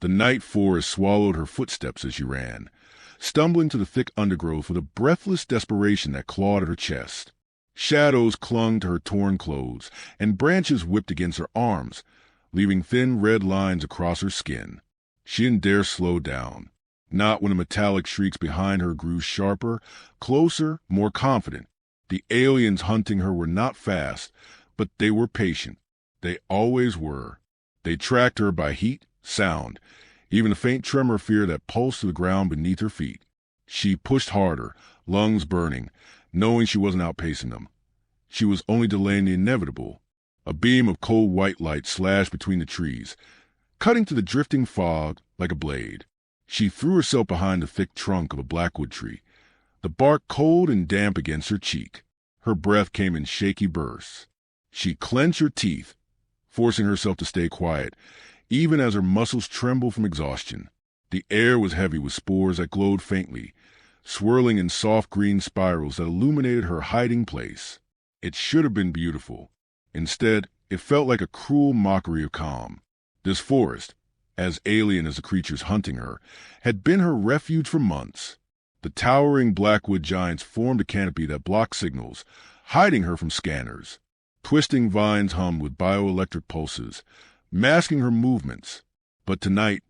The night forest swallowed her footsteps as she ran, stumbling to the thick undergrowth with a breathless desperation that clawed at her chest. Shadows clung to her torn clothes, and branches whipped against her arms, leaving thin red lines across her skin. She didn't dare slow down, not when the metallic shrieks behind her grew sharper, closer, more confident. The aliens hunting her were not fast, but they were patient. They always were. They tracked her by heat, sound, even a faint tremor of fear that pulsed to the ground beneath her feet. She pushed harder, lungs burning, knowing she wasn't outpacing them. She was only delaying the inevitable. A beam of cold white light slashed between the trees, cutting through the drifting fog like a blade. She threw herself behind the thick trunk of a blackwood tree, the bark cold and damp against her cheek. Her breath came in shaky bursts. She clenched her teeth, forcing herself to stay quiet, even as her muscles trembled from exhaustion. The air was heavy with spores that glowed faintly, swirling in soft green spirals that illuminated her hiding place. It should have been beautiful. Instead, it felt like a cruel mockery of calm. This forest, as alien as the creatures hunting her, had been her refuge for months. The towering blackwood giants formed a canopy that blocked signals, hiding her from scanners. Twisting vines hummed with bioelectric pulses, masking her movements. But tonight,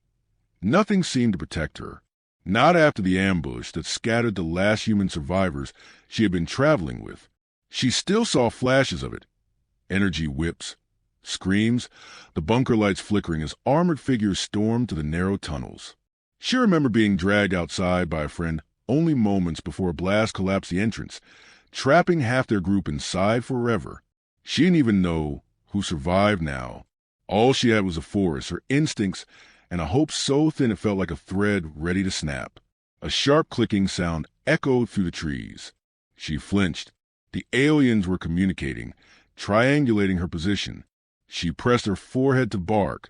nothing seemed to protect her. Not after the ambush that scattered the last human survivors she had been traveling with. She still saw flashes of it. Energy whips, screams, the bunker lights flickering as armored figures stormed to the narrow tunnels. She remembered being dragged outside by a friend only moments before a blast collapsed the entrance, trapping half their group inside forever. She didn't even know who survived now. All she had was a forest, her instincts, and a hope so thin it felt like a thread ready to snap. A sharp clicking sound echoed through the trees. She flinched. The aliens were communicating, triangulating her position. She pressed her forehead to bark,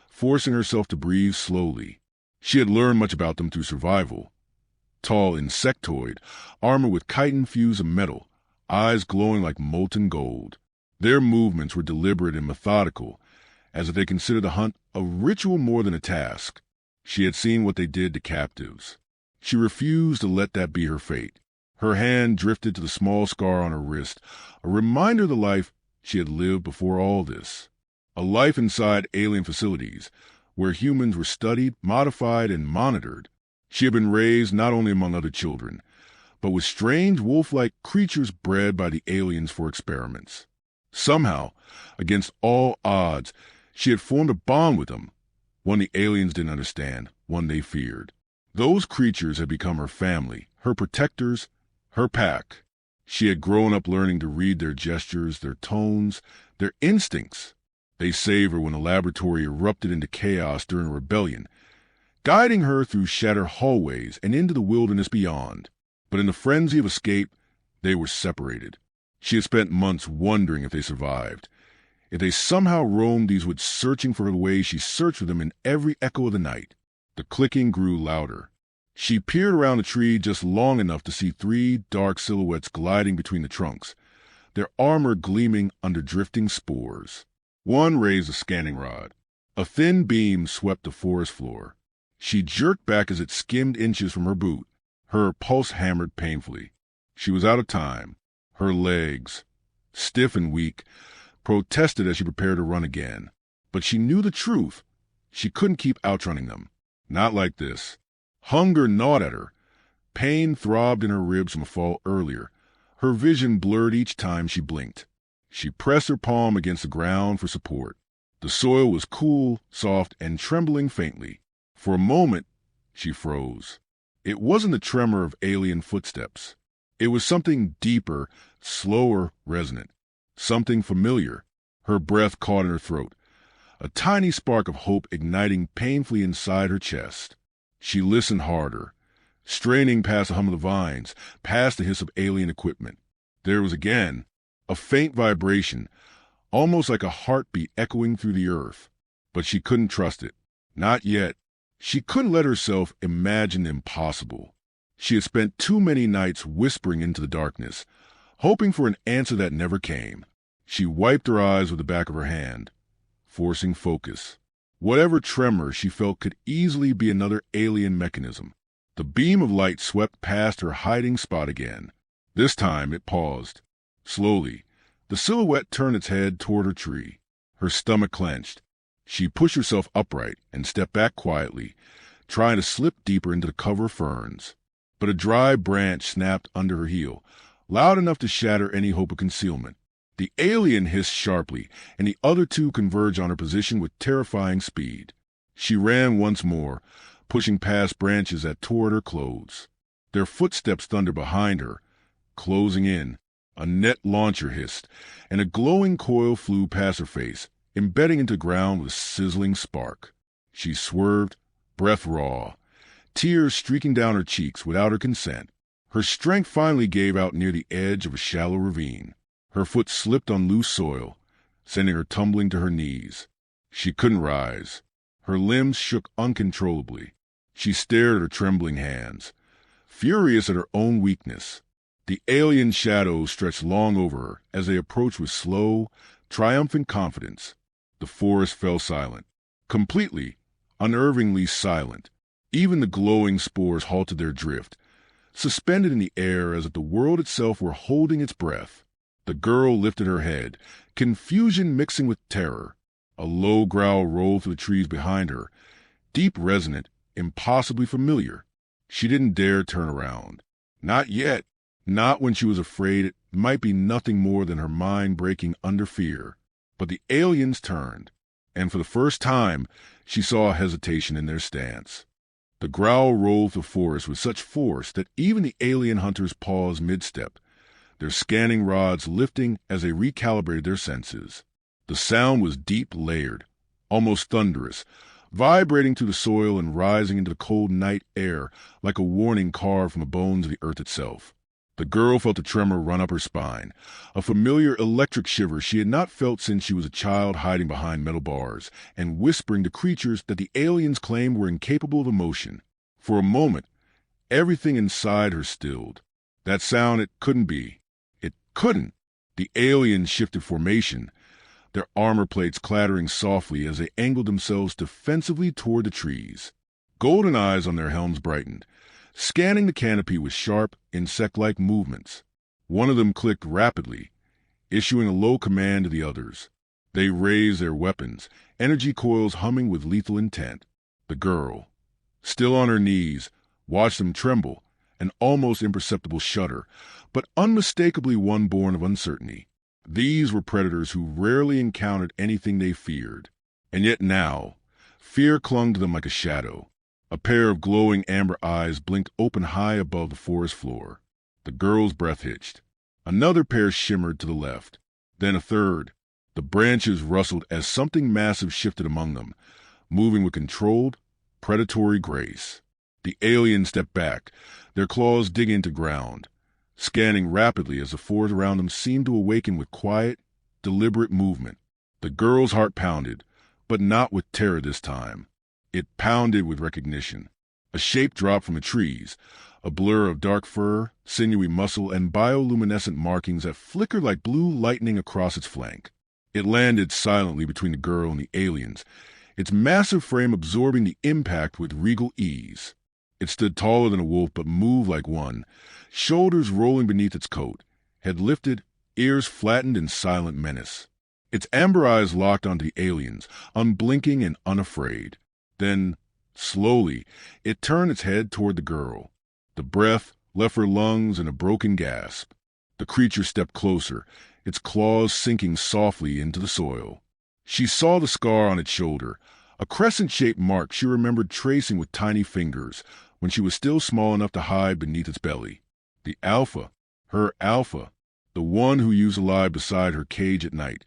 forcing herself to breathe slowly. She had learned much about them through survival. Tall insectoid, armor with chitin fuse of metal, eyes glowing like molten gold. Their movements were deliberate and methodical, as if they considered the hunt a ritual more than a task. She had seen what they did to captives. She refused to let that be her fate. Her hand drifted to the small scar on her wrist, a reminder of the life she had lived before all this. A life inside alien facilities, where humans were studied, modified, and monitored. She had been raised not only among other children, but with strange wolf-like creatures bred by the aliens for experiments. Somehow, against all odds, she had formed a bond with them, one the aliens didn't understand, one they feared. Those creatures had become her family, her protectors, her pack. She had grown up learning to read their gestures, their tones, their instincts. They saved her when the laboratory erupted into chaos during a rebellion, guiding her through shattered hallways and into the wilderness beyond. But in the frenzy of escape, they were separated. She had spent months wondering if they survived, if they somehow roamed these woods searching for the way she searched for them in every echo of the night. The clicking grew louder. She peered around the tree just long enough to see three dark silhouettes gliding between the trunks, their armor gleaming under drifting spores. One raised a scanning rod. A thin beam swept the forest floor. She jerked back as it skimmed inches from her boot. Her pulse hammered painfully. She was out of time. Her legs, stiff and weak, protested as she prepared to run again. But she knew the truth. She couldn't keep outrunning them. Not like this. Hunger gnawed at her. Pain throbbed in her ribs from a fall earlier. Her vision blurred each time she blinked. She pressed her palm against the ground for support. The soil was cool, soft, and trembling faintly. For a moment, she froze. It wasn't the tremor of alien footsteps. It was something deeper, slower, resonant. Something familiar. Her breath caught in her throat, a tiny spark of hope igniting painfully inside her chest. She listened harder, straining past the hum of the vines, past the hiss of alien equipment. There was again a faint vibration, almost like a heartbeat echoing through the earth. But she couldn't trust it. Not yet. She couldn't let herself imagine the impossible. She had spent too many nights whispering into the darkness, hoping for an answer that never came. She wiped her eyes with the back of her hand, forcing focus. Whatever tremor she felt could easily be another alien mechanism. The beam of light swept past her hiding spot again. This time it paused. Slowly, the silhouette turned its head toward her tree. Her stomach clenched. She pushed herself upright and stepped back quietly, trying to slip deeper into the cover of ferns. But a dry branch snapped under her heel, loud enough to shatter any hope of concealment. The alien hissed sharply, and the other two converged on her position with terrifying speed. She ran once more, pushing past branches that tore at her clothes. Their footsteps thundered behind her, closing in. A net launcher hissed, and a glowing coil flew past her face, embedding into the ground with a sizzling spark. She swerved, breath raw, tears streaking down her cheeks without her consent. Her strength finally gave out near the edge of a shallow ravine. Her foot slipped on loose soil, sending her tumbling to her knees. She couldn't rise. Her limbs shook uncontrollably. She stared at her trembling hands, furious at her own weakness. The alien shadows stretched long over her as they approached with slow, triumphant confidence. The forest fell silent, completely, unnervingly silent. Even the glowing spores halted their drift, suspended in the air as if the world itself were holding its breath. The girl lifted her head, confusion mixing with terror. A low growl rolled through the trees behind her, deep, resonant, impossibly familiar. She didn't dare turn around. Not yet. Not when she was afraid it might be nothing more than her mind breaking under fear. But the aliens turned, and for the first time she saw hesitation in their stance. The growl rolled through the forest with such force that even the alien hunters paused mid-step, their scanning rods lifting as they recalibrated their senses. The sound was deep layered, almost thunderous, vibrating through the soil and rising into the cold night air like a warning carved from the bones of the earth itself. The girl felt a tremor run up her spine, a familiar electric shiver she had not felt since she was a child hiding behind metal bars and whispering to creatures that the aliens claimed were incapable of emotion. For a moment, everything inside her stilled. That sound, it couldn't be. It couldn't. The aliens shifted formation, their armor plates clattering softly as they angled themselves defensively toward the trees. Golden eyes on their helms brightened, scanning the canopy with sharp, insect-like movements. One of them clicked rapidly, issuing a low command to the others. They raised their weapons, energy coils humming with lethal intent. The girl, still on her knees, watched them tremble, an almost imperceptible shudder, but unmistakably one born of uncertainty. These were predators who rarely encountered anything they feared. And yet now, fear clung to them like a shadow. A pair of glowing amber eyes blinked open high above the forest floor. The girl's breath hitched. Another pair shimmered to the left, then a third. The branches rustled as something massive shifted among them, moving with controlled, predatory grace. The aliens stepped back, their claws digging into ground, scanning rapidly as the forest around them seemed to awaken with quiet, deliberate movement. The girl's heart pounded, but not with terror this time. It pounded with recognition. A shape dropped from the trees, a blur of dark fur, sinewy muscle, and bioluminescent markings that flickered like blue lightning across its flank. It landed silently between the girl and the aliens, its massive frame absorbing the impact with regal ease. It stood taller than a wolf but moved like one, shoulders rolling beneath its coat, head lifted, ears flattened in silent menace. Its amber eyes locked onto the aliens, unblinking and unafraid. Then, slowly, it turned its head toward the girl. The breath left her lungs in a broken gasp. The creature stepped closer, its claws sinking softly into the soil. She saw the scar on its shoulder, a crescent-shaped mark she remembered tracing with tiny fingers when she was still small enough to hide beneath its belly. The alpha, her alpha, the one who used to lie beside her cage at night,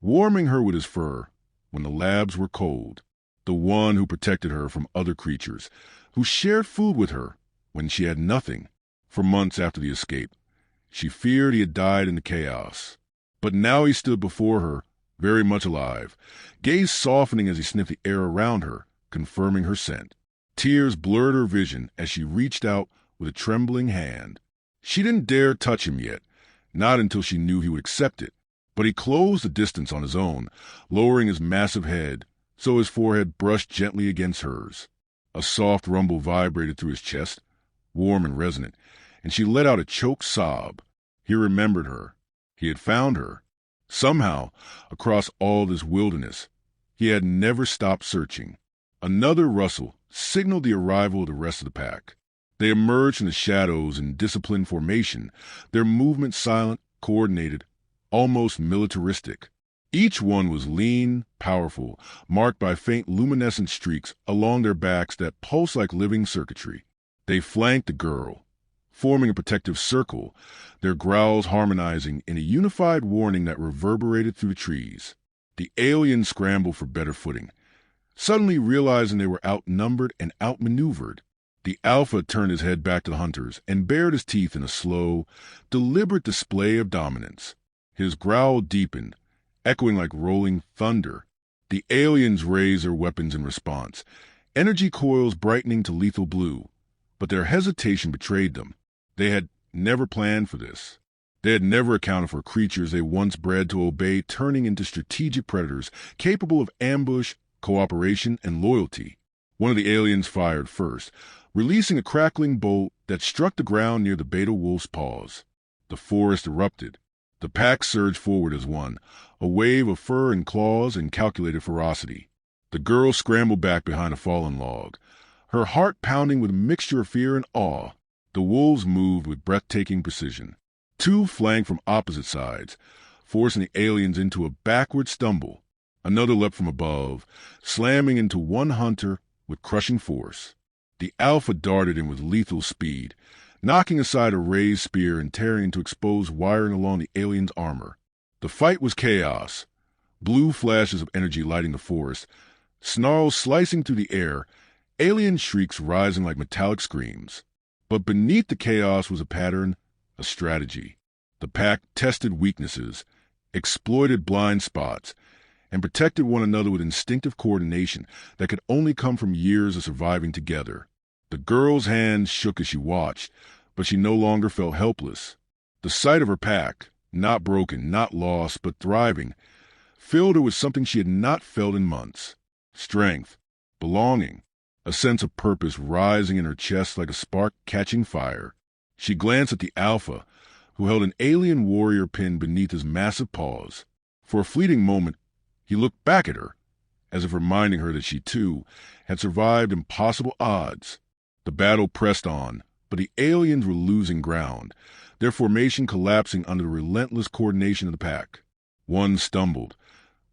warming her with his fur when the labs were cold. The one who protected her from other creatures, who shared food with her when she had nothing. For months after the escape, she feared he had died in the chaos. But now he stood before her, very much alive, gaze softening as he sniffed the air around her, confirming her scent. Tears blurred her vision as she reached out with a trembling hand. She didn't dare touch him yet, not until she knew he would accept it. But he closed the distance on his own, lowering his massive head, so his forehead brushed gently against hers. A soft rumble vibrated through his chest, warm and resonant, and she let out a choked sob. He remembered her. He had found her. Somehow, across all this wilderness, he had never stopped searching. Another rustle signaled the arrival of the rest of the pack. They emerged from the shadows in disciplined formation, their movements silent, coordinated, almost militaristic. Each one was lean, powerful, marked by faint luminescent streaks along their backs that pulsed like living circuitry. They flanked the girl, forming a protective circle, their growls harmonizing in a unified warning that reverberated through the trees. The aliens scrambled for better footing, suddenly realizing they were outnumbered and outmaneuvered. The Alpha turned his head back to the hunters and bared his teeth in a slow, deliberate display of dominance. His growl deepened, echoing like rolling thunder. The aliens raised their weapons in response, energy coils brightening to lethal blue. But their hesitation betrayed them. They had never planned for this. They had never accounted for creatures they once bred to obey turning into strategic predators capable of ambush, cooperation, and loyalty. One of the aliens fired first, releasing a crackling bolt that struck the ground near the beta wolf's paws. The forest erupted. The pack surged forward as one, a wave of fur and claws and calculated ferocity. The girl scrambled back behind a fallen log, her heart pounding with a mixture of fear and awe. The wolves moved with breathtaking precision. Two flanked from opposite sides, forcing the aliens into a backward stumble. Another leapt from above, slamming into one hunter with crushing force. The Alpha darted in with lethal speed, knocking aside a raised spear and tearing into exposed wiring along the alien's armor. The fight was chaos, blue flashes of energy lighting the forest, snarls slicing through the air, alien shrieks rising like metallic screams. But beneath the chaos was a pattern, a strategy. The pack tested weaknesses, exploited blind spots, and protected one another with instinctive coordination that could only come from years of surviving together. The girl's hands shook as she watched, but she no longer felt helpless. The sight of her pack, not broken, not lost, but thriving, filled her with something she had not felt in months. Strength, belonging, a sense of purpose rising in her chest like a spark catching fire. She glanced at the Alpha, who held an alien warrior pinned beneath his massive paws. For a fleeting moment, he looked back at her, as if reminding her that she, too, had survived impossible odds. The battle pressed on, but the aliens were losing ground, their formation collapsing under the relentless coordination of the pack. One stumbled,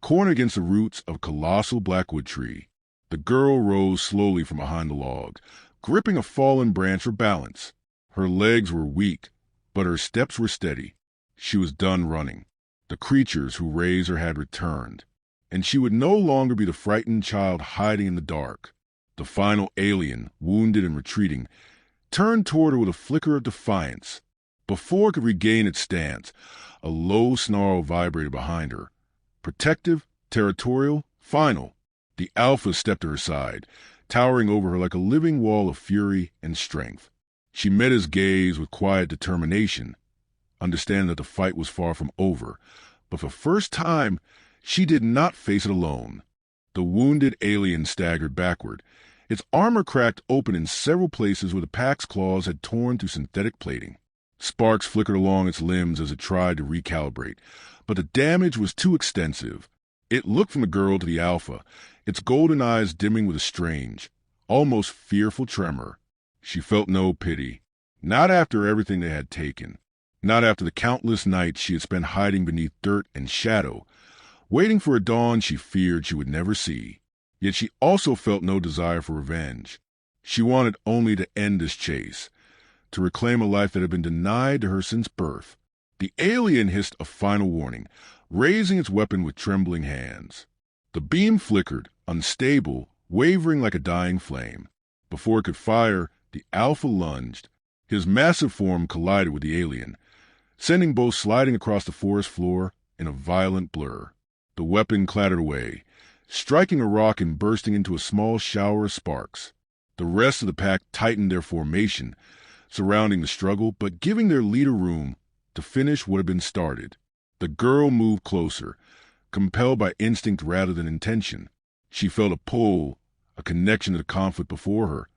cornered against the roots of a colossal blackwood tree. The girl rose slowly from behind the log, gripping a fallen branch for balance. Her legs were weak, but her steps were steady. She was done running. The creatures who raised her had returned, and she would no longer be the frightened child hiding in the dark. The final alien, wounded and retreating, turned toward her with a flicker of defiance. Before it could regain its stance, a low snarl vibrated behind her. Protective, territorial, final. The Alpha stepped to her side, towering over her like a living wall of fury and strength. She met his gaze with quiet determination, understanding that the fight was far from over, but for the first time, she did not face it alone. The wounded alien staggered backward, its armor cracked open in several places where the pack's claws had torn through synthetic plating. Sparks flickered along its limbs as it tried to recalibrate, but the damage was too extensive. It looked from the girl to the Alpha, its golden eyes dimming with a strange, almost fearful tremor. She felt no pity, not after everything they had taken, not after the countless nights she had spent hiding beneath dirt and shadow, waiting for a dawn she feared she would never see. Yet she also felt no desire for revenge. She wanted only to end this chase, to reclaim a life that had been denied to her since birth. The alien hissed a final warning, raising its weapon with trembling hands. The beam flickered, unstable, wavering like a dying flame. Before it could fire, the Alpha lunged. His massive form collided with the alien, sending both sliding across the forest floor in a violent blur. The weapon clattered away, striking a rock and bursting into a small shower of sparks. The rest of the pack tightened their formation, surrounding the struggle, but giving their leader room to finish what had been started. The girl moved closer, compelled by instinct rather than intention. She felt a pull, a connection to the conflict before her,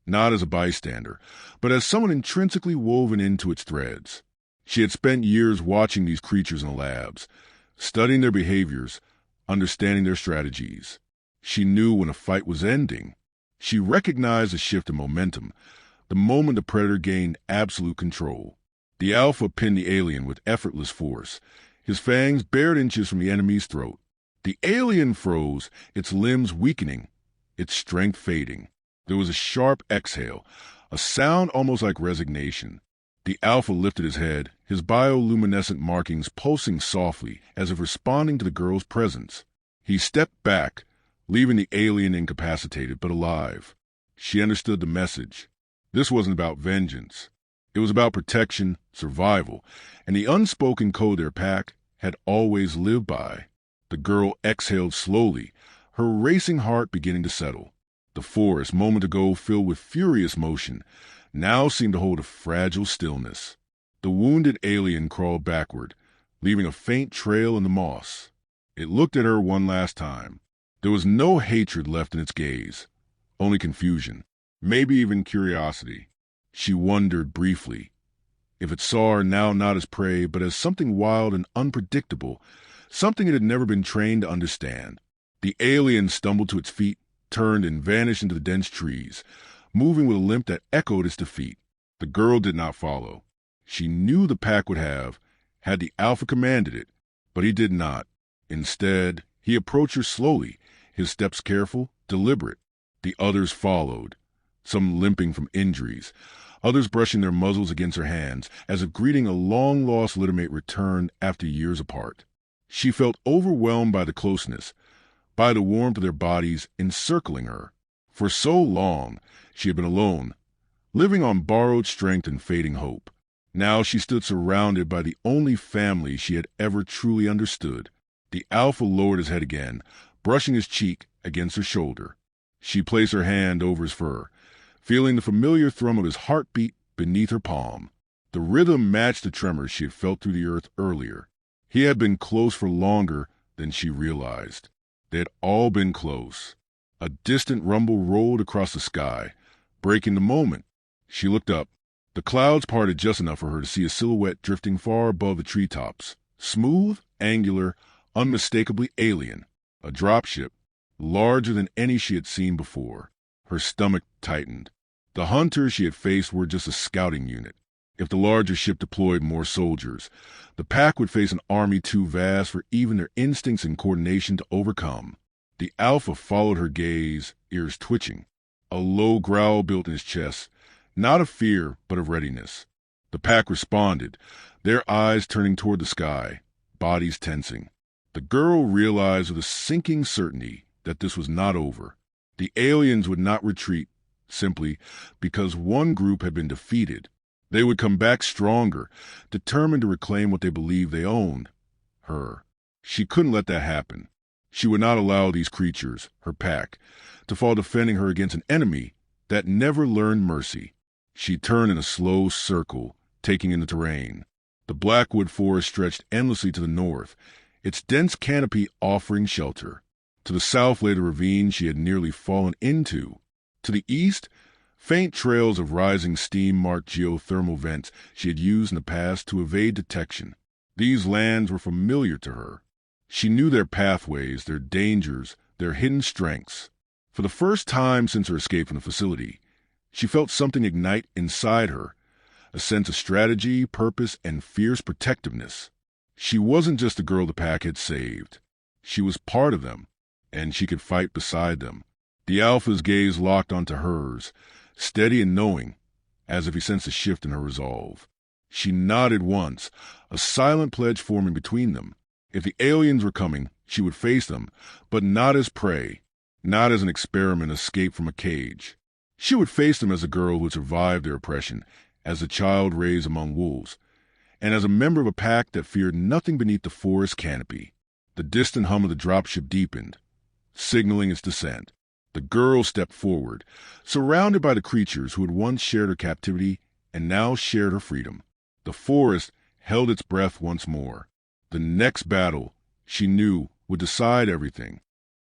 not as a bystander, but as someone intrinsically woven into its threads. She had spent years watching these creatures in the labs, studying their behaviors, understanding their strategies. She knew when a fight was ending. She recognized a shift in momentum, the moment the predator gained absolute control. The alpha pinned the alien with effortless force, his fangs bared inches from the enemy's throat. The alien froze, its limbs weakening, its strength fading. There was a sharp exhale, a sound almost like resignation. The alpha lifted his head, his bioluminescent markings pulsing softly as if responding to the girl's presence. He stepped back, leaving the alien incapacitated but alive. She understood the message. This wasn't about vengeance. It was about protection, survival, and the unspoken code their pack had always lived by. The girl exhaled slowly, her racing heart beginning to settle. The forest, moment ago filled with furious motion, now seemed to hold a fragile stillness. The wounded alien crawled backward, leaving a faint trail in the moss. It looked at her one last time. There was no hatred left in its gaze, only confusion, maybe even curiosity. She wondered briefly if it saw her now not as prey but as something wild and unpredictable, something it had never been trained to understand. The alien stumbled to its feet, turned and vanished into the dense trees, moving with a limp that echoed its defeat. The girl did not follow. She knew the pack would have, had the alpha commanded it, but he did not. Instead, he approached her slowly, his steps careful, deliberate. The others followed, some limping from injuries, others brushing their muzzles against her hands, as if greeting a long-lost littermate returned after years apart. She felt overwhelmed by the closeness, by the warmth of their bodies encircling her. For so long, she had been alone, living on borrowed strength and fading hope. Now she stood surrounded by the only family she had ever truly understood. The alpha lowered his head again, brushing his cheek against her shoulder. She placed her hand over his fur, feeling the familiar thrum of his heartbeat beneath her palm. The rhythm matched the tremors she had felt through the earth earlier. He had been close for longer than she realized. They had all been close. A distant rumble rolled across the sky, breaking the moment. She looked up. The clouds parted just enough for her to see a silhouette drifting far above the treetops. Smooth, angular, unmistakably alien. A dropship, larger than any she had seen before. Her stomach tightened. The hunters she had faced were just a scouting unit. If the larger ship deployed more soldiers, the pack would face an army too vast for even their instincts and coordination to overcome. The alpha followed her gaze, ears twitching. A low growl built in his chest, not of fear, but of readiness. The pack responded, their eyes turning toward the sky, bodies tensing. The girl realized with a sinking certainty that this was not over. The aliens would not retreat, simply because one group had been defeated. They would come back stronger, determined to reclaim what they believed they owned. Her. She couldn't let that happen. She would not allow these creatures, her pack, to fall defending her against an enemy that never learned mercy. She turned in a slow circle, taking in the terrain. The blackwood forest stretched endlessly to the north, its dense canopy offering shelter. To the south lay the ravine she had nearly fallen into. To the east, faint trails of rising steam marked geothermal vents she had used in the past to evade detection. These lands were familiar to her. She knew their pathways, their dangers, their hidden strengths. For the first time since her escape from the facility, she felt something ignite inside her, a sense of strategy, purpose, and fierce protectiveness. She wasn't just the girl the pack had saved. She was part of them, and she could fight beside them. The alpha's gaze locked onto hers, steady and knowing, as if he sensed a shift in her resolve. She nodded once, a silent pledge forming between them. If the aliens were coming, she would face them, but not as prey, not as an experiment escaped from a cage. She would face them as a girl who had survived their oppression, as a child raised among wolves, and as a member of a pack that feared nothing beneath the forest canopy. The distant hum of the dropship deepened, signaling its descent. The girl stepped forward, surrounded by the creatures who had once shared her captivity and now shared her freedom. The forest held its breath once more. The next battle, she knew, would decide everything.